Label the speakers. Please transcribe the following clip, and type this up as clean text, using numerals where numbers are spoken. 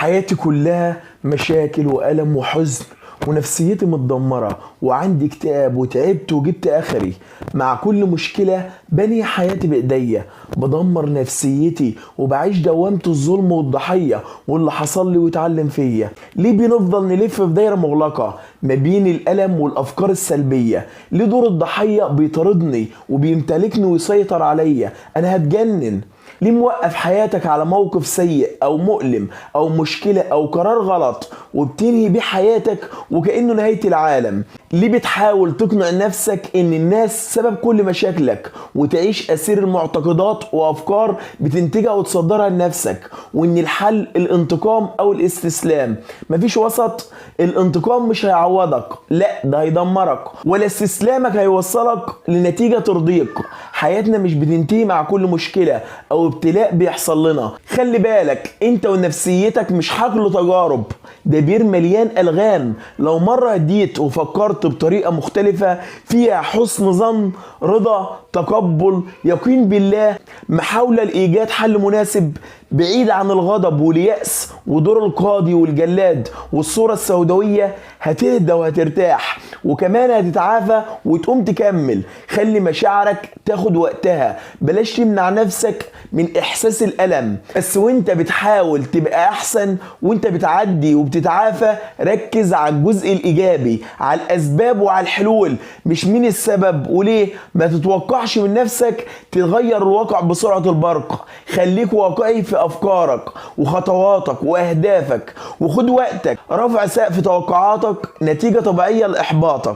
Speaker 1: حياتي كلها مشاكل وألم وحزن ونفسيتي متدمرة وعندي اكتئاب وتعبت وجبت آخري. مع كل مشكلة بني حياتي بإيديا، بدمر نفسيتي وبعيش دوامة الظلم والضحية واللي حصل لي واتعلم فيا. ليه بنفضل نلف في دايرة مغلقة ما بين الألم والأفكار السلبية؟ ليه دور الضحية بيطاردني وبيمتلكني ويسيطر عليا؟ أنا هتجنن. ليه موقف حياتك على موقف سيء أو مؤلم أو مشكلة أو قرار غلط وبتنهي بيه حياتك وكأنه نهاية العالم؟ ليه بتحاول تقنع نفسك إن الناس سبب كل مشاكلك وتعيش أسير المعتقدات وأفكار بتنتجها وتصدرها لنفسك، وإن الحل الانتقام أو الاستسلام؟ مفيش وسط. الانتقام مش هيعوضك، لا ده هيدمرك، ولا استسلامك هيوصلك لنتيجة ترضيك. حياتنا مش بتنتهي مع كل مشكلة أو ابتلاء بيحصل لنا. خلي بالك انت ونفسيتك مش حقل تجارب، ده بير مليان ألغام. لو مرة هديت وفكرت بطريقة مختلفة فيها حسن ظن، رضا، تقبل، يقين بالله، محاولة لإيجاد حل مناسب بعيد عن الغضب واليأس ودور القاضي والجلاد والصورة السوداوية، هتهدى وهترتاح وكمان هتتعافى وتقوم تكمل. خلي مشاعرك تاخد وقتها، بلاش تمنع نفسك من إحساس الألم. بس وانت بتحاول تبقى أحسن وانت بتعدي وبتتعافى، ركز على الجزء الإيجابي، على الأسباب وعلى الحلول، مش مين السبب وليه. ما تتوقعش من نفسك تغير الواقع بسرعة البرق. خليك واقعي في أفكارك وخطواتك وأهدافك، وخد وقتك. رفع سقف توقعاتك نتيجة طبيعية لإحباطك.